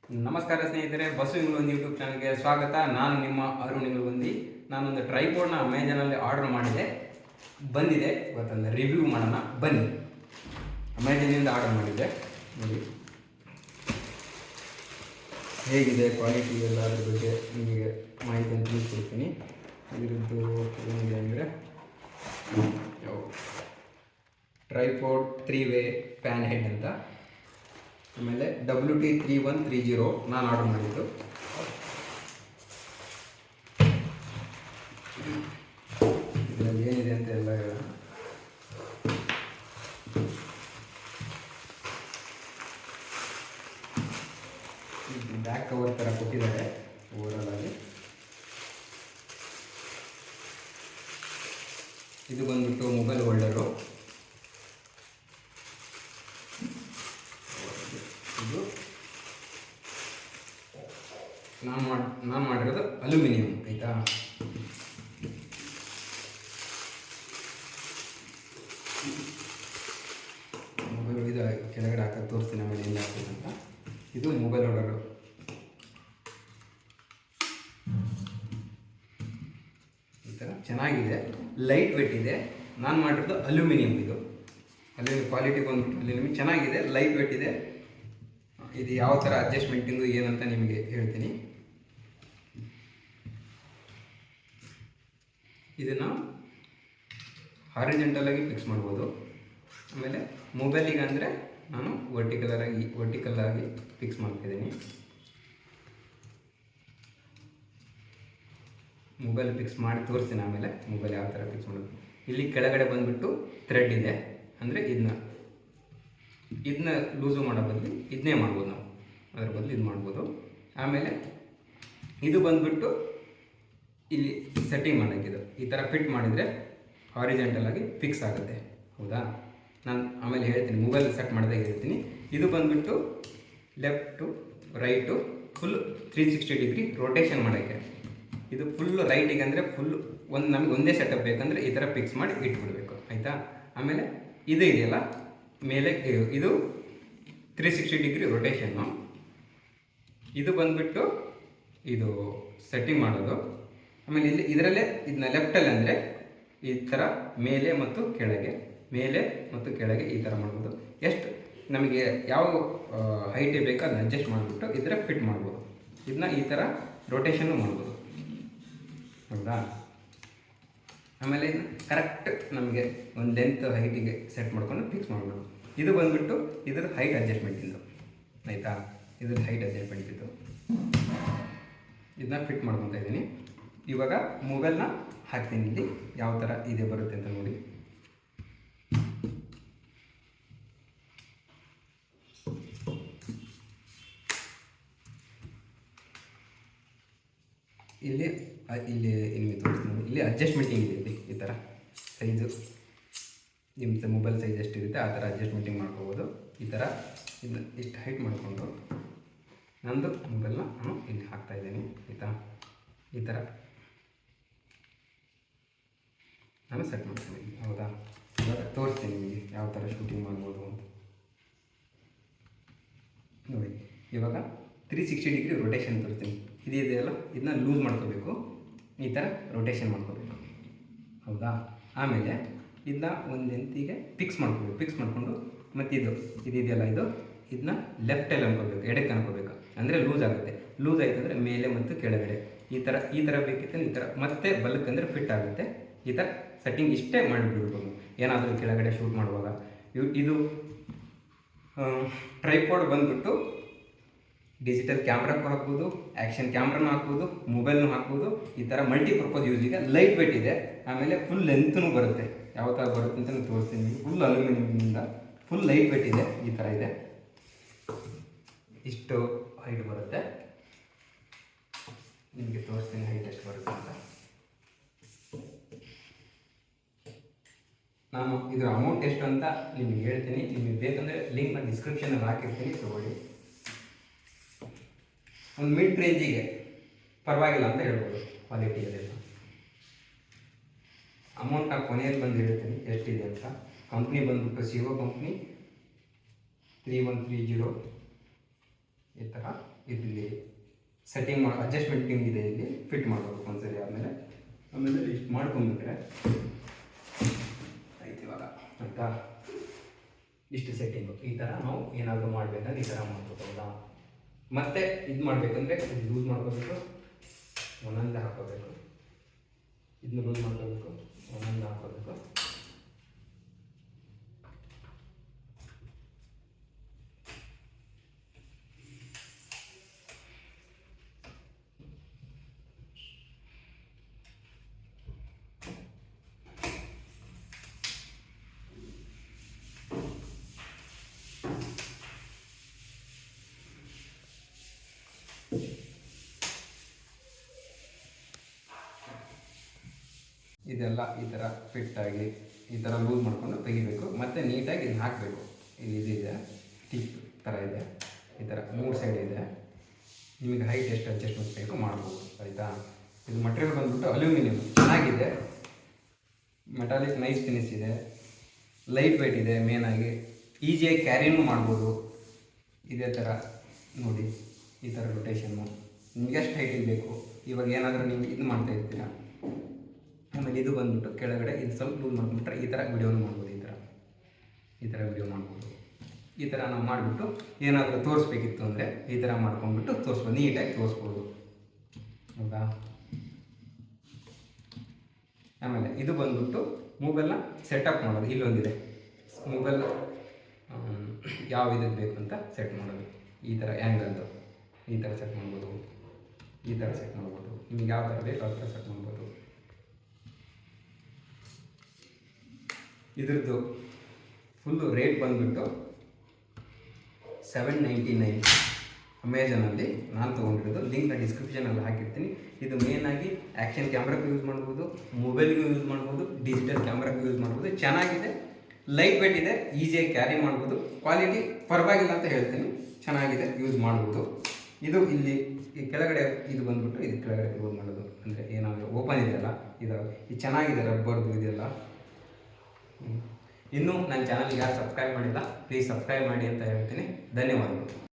ನಮಸ್ಕಾರ ಸ್ನೇಹಿತರೆ, ಬಸು ಇಂಗ್ಲೊಂದು ಯೂಟ್ಯೂಬ್ ಚಾನಲ್ಗೆ ಸ್ವಾಗತ. ನಾನು ನಿಮ್ಮ ಅರುಣ್ ಇಂಗ್ಲೊಂದಿ. ನಾನೊಂದು ಟ್ರೈಪೋಡ್ನ ಅಮೆಜಾನಲ್ಲಿ ಆರ್ಡರ್ ಮಾಡಿದೆ, ಬಂದಿದೆ. ಇವತ್ತೊಂದು ರಿವ್ಯೂ ಮಾಡೋಣ ಬನ್ನಿ. ಅಮೆಜಾನಿಂದ ಆರ್ಡರ್ ಮಾಡಿದ್ದೆ, ನೋಡಿ ಹೇಗಿದೆ ಕ್ವಾಲಿಟಿ ಎಲ್ಲ ಅದ್ರ ಬಗ್ಗೆ ನಿಮಗೆ ಮಾಹಿತಿಯನ್ನು ತಿಳಿಸ್ಕೊಡ್ತೀನಿ. ಇದರದ್ದು ಏನಿದೆ ಅಂದರೆ ಟ್ರೈಪೋಡ್ 3-ವೇ ಫ್ಯಾನ್ ಹೆಡ್ ಅಂತ. ಆಮೇಲೆ WT3130 ನಾನು ಆರ್ಡರ್ ಮಾಡಿದ್ದು. ಇದರಲ್ಲಿ ಏನಿದೆ ಅಂತ ಎಲ್ಲ ಹೇಳೋಣ. ಬ್ಯಾಕ್ ಕವರ್ ಥರ ಕೊಟ್ಟಿದ್ದಾರೆ ಓವರಾಲ್ ಆಗಿ. ಇದು ಬಂದ್ಬಿಟ್ಟು ಮೊಬೈಲ್ ಹೋಲ್ಡರು. ಇದು ನಾನು ಮಾಡಿರೋದು ಅಲ್ಯೂಮಿನಿಯಂ, ಆಯಿತಾ. ಮೊಬೈಲ್ ಇದು ಕೆಳಗಡೆ ಹಾಕೋದು ತೋರಿಸ್ತೀನಿ, ಆಮೇಲೆ ಎಲ್ಲಿ ಹಾಕ್ತೀನಿ ಅಂತ. ಇದು ಮೊಬೈಲ್ ಹೋಲ್ಡರು. ಈ ಥರ ಚೆನ್ನಾಗಿದೆ, ಲೈಟ್ ವೆಯ್ಟ್ ಇದೆ. ನಾನು ಮಾಡಿರೋದು ಅಲ್ಯೂಮಿನಿಯಂ. ಇದು ಅಲ್ಯೂಮಿನಿಯಂ ಕ್ವಾಲಿಟಿ ಬಂದ್ಬಿಟ್ಟು ಅಲ್ಯೂಮಿನಿಯಂ ಚೆನ್ನಾಗಿದೆ, ಲೈಟ್ ವೆಯ್ಟ್ ಇದೆ. ಇದು ಯಾವ ಥರ ಅಡ್ಜಸ್ಟ್ಮೆಂಟಿಂದು ಏನಂತ ನಿಮಗೆ ಹೇಳ್ತೀನಿ. ಇದನ್ನು ಹಾರಿಜೆಂಟಲಾಗಿ ಫಿಕ್ಸ್ ಮಾಡ್ಬೋದು. ಆಮೇಲೆ ಮೊಬೈಲಿಗೆ ಅಂದರೆ ನಾನು ವರ್ಟಿಕಲಾಗಿ ಫಿಕ್ಸ್ ಮಾಡ್ತಿದ್ದೀನಿ. ಮೊಬೈಲ್ ಫಿಕ್ಸ್ ಮಾಡಿ ತೋರಿಸ್ತೀನಿ ಆಮೇಲೆ ಮೊಬೈಲ್ ಯಾವ ಥರ ಫಿಕ್ಸ್ ಮಾಡೋದು. ಇಲ್ಲಿ ಕೆಳಗಡೆ ಬಂದುಬಿಟ್ಟು ಥ್ರೆಡ್ ಇದೆ, ಅಂದರೆ ಇದನ್ನ ಲೂಸು ಮಾಡೋ ಬದಲು ಇದನ್ನೇ ಮಾಡ್ಬೋದು ನಾವು, ಅದರ ಬದಲು ಇದು ಮಾಡ್ಬೋದು. ಆಮೇಲೆ ಇದು ಬಂದುಬಿಟ್ಟು ಇಲ್ಲಿ ಸೆಟ್ಟಿಂಗ್ ಮಾಡೋಕ್ಕಿದು ಈ ಥರ ಫಿಟ್ ಮಾಡಿದರೆ ಹಾರಿಜೆಂಟಲಾಗಿ ಫಿಕ್ಸ್ ಆಗುತ್ತೆ, ಹೌದಾ. ನಾನು ಆಮೇಲೆ ಹೇಳ್ತೀನಿ, ಮೊಬೈಲ್ ಸೆಟ್ ಮಾಡಿದಾಗ ಹೇಳ್ತೀನಿ. ಇದು ಬಂದುಬಿಟ್ಟು left right full 360 degree rotation ಮಾಡೋಕ್ಕೆ. ಇದು ಫುಲ್ಲು ರೈಟಿಗೆ ಅಂದರೆ ನಮಗೆ ಒಂದೇ ಸೆಟಪ್ ಬೇಕಂದರೆ ಈ ಥರ ಫಿಕ್ಸ್ ಮಾಡಿ ಇಟ್ಬಿಡಬೇಕು, ಆಯಿತಾ. ಆಮೇಲೆ ಇದು ಇದೆಯಲ್ಲ ಮೇಲೆ, ಇದು 360 ಡಿಗ್ರಿ ರೊಟೇಷನ್ನು. ಇದು ಬಂದುಬಿಟ್ಟು ಇದು ಸೆಟ್ಟಿಂಗ್ ಮಾಡೋದು. ಆಮೇಲೆ ಇದರಲ್ಲೇ ಇದನ್ನ ಲೆಫ್ಟಲ್ಲಿ ಅಂದರೆ ಈ ಥರ ಮೇಲೆ ಮತ್ತು ಕೆಳಗೆ ಈ ಥರ ಮಾಡ್ಬೋದು. ಎಷ್ಟು ನಮಗೆ ಯಾವ ಹೈಟೇ ಬೇಕೋ ಅದನ್ನ ಅಡ್ಜಸ್ಟ್ ಮಾಡಿಬಿಟ್ಟು ಇದರ ಫಿಟ್ ಮಾಡ್ಬೋದು. ಇದನ್ನ ಈ ಥರ ರೊಟೇಷನ್ನು ಮಾಡ್ಬೋದು, ಹೌದಾ. ಆಮೇಲೆ ಇದನ್ನ ಕರೆಕ್ಟ್ ನಮಗೆ ಒಂದು ಲೆಂತ್ ಹೈಟಿಗೆ ಸೆಟ್ ಮಾಡ್ಕೊಂಡು ಫಿಕ್ಸ್ ಮಾಡ್ಬೋದು. ಇದು ಬಂದುಬಿಟ್ಟು ಇದ್ರ ಹೈಟ್ ಅಡ್ಜಸ್ಟ್ಮೆಂಟಿಂದು, ಆಯಿತಾ. ಇದ್ರ ಹೈಟ್ ಅಡ್ಜಸ್ಟ್ಮೆಂಟ್ ಇದು, ಇದನ್ನ ಫಿಟ್ ಮಾಡ್ಕೊತಾ ಇದ್ದೀನಿ. ಇವಾಗ ಮೊಬೈಲ್ನ ಹಾಕ್ತೀನಿ, ಇಲ್ಲಿ ಯಾವ ಥರ ಇದೆ ಬರುತ್ತೆ ಅಂತ ನೋಡಿ. ಇಲ್ಲಿ ನಿಮಗೆ ತೋರಿಸ್ತೀನಿ, ಇಲ್ಲಿ ಅಡ್ಜಸ್ಟ್ಮೆಂಟಿಂಗ್ ಇದೆ. ಇಲ್ಲಿ ಈ ಥರ ಸೈಜು ನಿಮ್ಮ ಮೊಬೈಲ್ ಸೈಜ್ ಎಷ್ಟಿರುತ್ತೆ ಆ ಥರ ಅಡ್ಜಸ್ಟ್ಮೆಂಟಿಂಗ್ ಮಾಡ್ಕೋಬೋದು. ಈ ಥರ ಇದನ್ನ ಇಷ್ಟು ಹೈಟ್ ಮಾಡಿಕೊಂಡು ನಂದು ಮೊಬೈಲ್ನ ನಾನು ಇಲ್ಲಿ ಹಾಕ್ತಾಯಿದ್ದೀನಿ, ಆಯಿತಾ. ಈ ಥರ ನಾನು ಸೆಟ್ ಮಾಡ್ತೀನಿ, ಹೌದಾ. ಇವಾಗ ತೋರಿಸ್ತೀನಿ ನಿಮಗೆ ಯಾವ ಥರ ಶೂಟಿಂಗ್ ಮಾಡ್ಬೋದು ಅಂತ ನೋಡಿ. ಇವಾಗ 360 ಡಿಗ್ರಿ ರೊಟೇಷನ್ ತೋರಿಸ್ತೀನಿ. ಇದೆಯಲ್ಲ, ಇದನ್ನ ಲೂಸ್ ಮಾಡ್ಕೋಬೇಕು, ಈ ಥರ ರೊಟೇಷನ್ ಮಾಡ್ಕೋಬೇಕು, ಹೌದಾ. ಆಮೇಲೆ ಇದನ್ನ ಒಂದು ಲೆಂತಿಗೆ ಫಿಕ್ಸ್ ಮಾಡಿಕೊಂಡು ಮತ್ತು ಇದೆಯಲ್ಲ ಇದನ್ನ ಲೆಫ್ಟಲ್ಲಿ ಅನ್ಕೋಬೇಕು, ಎಡಕ್ಕೆ ಅನ್ಕೋಬೇಕು, ಅಂದರೆ ಲೂಸ್ ಆಗುತ್ತೆ. ಲೂಸ್ ಆಯಿತು ಅಂದರೆ ಮೇಲೆ ಮತ್ತು ಕೆಳಗಡೆ ಈ ಥರ ಬೇಕಿತ್ತು, ಈ ಥರ ಮತ್ತೆ ಬಲಕ್ಕೆ ಅಂದರೆ ಫಿಟ್ ಆಗುತ್ತೆ. ಈ ಥರ ಸೆಟ್ಟಿಂಗ್ ಇಷ್ಟೇ ಮಾಡಿಬಿಡ್ಬೋದು ಏನಾದರೂ ಕೆಳಗಡೆ ಶೂಟ್ ಮಾಡುವಾಗ. ಇದು ಟ್ರೈಪೋಡ್ ಬಂದುಬಿಟ್ಟು ಡಿಜಿಟಲ್ ಕ್ಯಾಮ್ರಾಕ್ಕೂ ಹಾಕ್ಬೋದು, ಆ್ಯಕ್ಷನ್ ಕ್ಯಾಮ್ರಾನು ಹಾಕ್ಬೋದು, ಮೊಬೈಲ್ನೂ ಹಾಕ್ಬೋದು. ಈ ಥರ ಮಲ್ಟಿಪರ್ಪಸ್ ಯೂಸಿಗೆ ಲೈಟ್ ವೆಯ್ಟ್ ಇದೆ. ಆಮೇಲೆ ಫುಲ್ ಲೆಂತ್ನೂ ಬರುತ್ತೆ, ಯಾವ ಥರ ಬರುತ್ತೆ ಅಂತ ತೋರಿಸ್ತೀನಿ. ಫುಲ್ ಅಲ್ಯೂಮಿನಿಯಮ್ನಿಂದ ಫುಲ್ ಲೈಟ್ ವೆಯ್ಟ್ ಇದೆ, ಈ ಥರ ಇದೆ. ಇಷ್ಟು ಹೈಟ್ ಬರುತ್ತೆ, ನಿಮಗೆ ತೋರಿಸ್ತೀನಿ ಹೈಟ್ ಎಷ್ಟು ಬರುತ್ತೆ ಅಂತ. ನಾನು ಇದರ ಅಮೌಂಟ್ ಎಷ್ಟು ಅಂತ ನಿಮಗೆ ಹೇಳ್ತೀನಿ. ನಿಮಗೆ ಬೇಕಂದರೆ ಲಿಂಕ್ನ ಡಿಸ್ಕ್ರಿಪ್ಷನಲ್ಲಿ ಹಾಕಿರ್ತೀನಿ, ತೊಗೊಳ್ಳಿ. ಒಂದು ಮಿಡ್ ರೇಂಜಿಗೆ ಪರವಾಗಿಲ್ಲ ಅಂತ ಹೇಳ್ಬೋದು ಕ್ವಾಲಿಟಿ ಅದೆಲ್ಲ. ಅಮೌಂಟ್ ಆ ಕೊನೆಯಲ್ಲಿ ಬಂದು ಹೇಳ್ತೀನಿ ಎಷ್ಟಿದೆ ಅಂತ. ಕಂಪ್ನಿ ಬಂದುಬಿಟ್ಟು ಸಿಒ ಕಂಪ್ನಿ 3130 ಈ ಥರ ಇಲ್ಲಿ ಸೆಟ್ಟಿಂಗ್ ಮಾಡಿ ಅಡ್ಜಸ್ಟ್ಮೆಂಟಿಂಗ್ ಇದೆ, ಇಲ್ಲಿ ಫಿಟ್ ಮಾಡಬೇಕು ಒಂದ್ಸರಿ ಆದಮೇಲೆ. ಆಮೇಲೆ ಇಷ್ಟು ಮಾಡ್ಕೊಂಡ್ಬಿಟ್ರೆ ಆಯ್ತು ಇವಾಗ ಆಯಿತಾ. ಇಷ್ಟು ಸೆಟ್ಟಿಂಗು ಈ ಥರ ನಾವು ಏನಾದರೂ ಮಾಡಬೇಕಂದ್ರೆ ಈ ಥರ ಮಾಡ್ಕೋಬೋದಾ. ಮತ್ತೆ ಇದು ಮಾಡಬೇಕಂದ್ರೆ ಇದು ಲೂಸ್ ಮಾಡ್ಕೋಬೇಕು, ಒಂದೊಂದೇ ಹಾಕೋಬೇಕು, ಇದನ್ನ ಲೂಸ್ ಮಾಡ್ಕೋಬೇಕು, ಒಂದೊಂದು ಹಾಕೋಬೇಕು. ಇದೆಲ್ಲ ಈ ಥರ ಫಿಟ್ಟಾಗಿ ಈ ಥರ ಲೂಸ್ ಮಾಡಿಕೊಂಡು ತೆಗಿಬೇಕು. ಮತ್ತು ನೀಟಾಗಿ ಇದನ್ನ ಹಾಕಬೇಕು. ಇಲ್ಲಿ ಇದಿದೆ, ಟಿಪ್ ಥರ ಇದೆ, ಈ ಥರ 3 ಸೈಡ್ ಇದೆ. ನಿಮಗೆ ಹೈಟ್ ಎಷ್ಟು ಅಡ್ಜಸ್ಟ್ಮೆಂಟ್ ಬೇಕು ಮಾಡ್ಬೋದು ಆಯಿತಾ. ಇದು ಮಟೀರಿಯಲ್ ಬಂದ್ಬಿಟ್ಟು ಅಲ್ಯೂಮಿನಿಯಂ ಚೆನ್ನಾಗಿದೆ, ಮೆಟಾಲಿಕ್ ನೈಸ್ ಫಿನಿಶ್ ಇದೆ, ಲೈಟ್ ವೆಯ್ಟ್ ಇದೆ, ಮೇನಾಗಿ ಈಸಿಯಾಗಿ ಕ್ಯಾರಿನೂ ಮಾಡ್ಬೋದು. ಇದೇ ಥರ ನೋಡಿ, ಈ ಥರ ರೊಟೇಷನ್ನು ನಿಮ್ಗೆ ಎಷ್ಟು ಹೈಟಿಗೆ ಬೇಕು. ಇವಾಗ ಏನಾದರೂ ನೀವು ಇದು ಮಾಡ್ತಾ ಇರ್ತೀರಾ, ಆಮೇಲೆ ಇದು ಬಂದ್ಬಿಟ್ಟು ಕೆಳಗಡೆ ಇದು ಸ್ವಲ್ಪ ಲೂಸ್ ಮಾಡ್ಕೊಂಡ್ಬಿಟ್ರೆ ಈ ಥರ ವಿಡಿಯೋನು ಮಾಡ್ಬೋದು. ಈ ಥರ ವಿಡಿಯೋ ಮಾಡ್ಬೋದು. ಈ ಥರ ನಾವು ಮಾಡಿಬಿಟ್ಟು ಏನಾದರೂ ತೋರಿಸ್ಬೇಕಿತ್ತು ಅಂದರೆ ಈ ಥರ ಮಾಡ್ಕೊಂಡ್ಬಿಟ್ಟು ತೋರಿಸ್ಬೋದು, ನೀಟಾಗಿ ತೋರಿಸ್ಬೋದು. ಹೌದಾ. ಆಮೇಲೆ ಇದು ಬಂದ್ಬಿಟ್ಟು ಮೊಬೈಲ್ನ ಸೆಟಪ್ ಮಾಡೋದು. ಇಲ್ಲೊಂದಿದೆ ಮೊಬೈಲ್ ಯಾವ ಇದಕ್ಕೆ ಬೇಕು ಅಂತ ಸೆಟ್ ಮಾಡೋದು. ಈ ಥರ ಆ್ಯಂಗಲ್ದು ಈ ಥರ ಸೆಟ್ ಮಾಡ್ಬೋದು, ಈ ಥರ ಸೆಟ್ ಮಾಡ್ಬೋದು. ನಿಮ್ಗೆ ಯಾವ ಥರ ಬೇಕು ಆ ಥರ ಸೆಟ್ ಮಾಡ್ಬೋದು. ಇದ್ರದ್ದು ಫುಲ್ಲು ರೇಟ್ ಬಂದುಬಿಟ್ಟು 799 ಅಮೆಝಾನಲ್ಲಿ ನಾನು ತೊಗೊಂಡಿರೋದು. ಲಿಂಕ್ನ ಡಿಸ್ಕ್ರಿಪ್ಷನಲ್ಲಿ ಹಾಕಿರ್ತೀನಿ. ಇದು ಮೇನಾಗಿ ಆ್ಯಕ್ಷನ್ ಕ್ಯಾಮ್ರಾಗೂ ಯೂಸ್ ಮಾಡ್ಬೋದು, ಮೊಬೈಲ್ಗೂ ಯೂಸ್ ಮಾಡ್ಬೋದು, ಡಿಜಿಟಲ್ ಕ್ಯಾಮ್ರಾಗೂ ಯೂಸ್ ಮಾಡ್ಬೋದು. ಚೆನ್ನಾಗಿದೆ, ಲೈಟ್ ವೇಟ್ ಇದೆ, ಈಸಿಯಾಗಿ ಕ್ಯಾರಿ ಮಾಡ್ಬೋದು. ಕ್ವಾಲಿಟಿ ಪರವಾಗಿಲ್ಲ ಅಂತ ಹೇಳ್ತೀನಿ, ಚೆನ್ನಾಗಿದೆ, ಯೂಸ್ ಮಾಡ್ಬೋದು. ಇದು ಇಲ್ಲಿ ಈ ಕೆಳಗಡೆ ಇದು ಬಂದ್ಬಿಟ್ಟು ಇದು ಕೆಳಗಡೆ ಯೂಸ್ ಮಾಡೋದು ಅಂದರೆ ಏನಾದರೂ ಓಪನ್ ಇದೆಯಲ್ಲ ಇದು ಚೆನ್ನಾಗಿದೆ, ರಬ್ಬರ್ದು ಇದೆಲ್ಲ. ಇನ್ನೂ ನನ್ನ ಚಾನಲ್ಗೆ ಯಾರು ಸಬ್ಸ್ಕ್ರೈಬ್ ಮಾಡಿಲ್ಲ ಪ್ಲೀಸ್ ಸಬ್ಸ್ಕ್ರೈಬ್ ಮಾಡಿ ಅಂತ ಹೇಳ್ತೀನಿ. ಧನ್ಯವಾದಗಳು.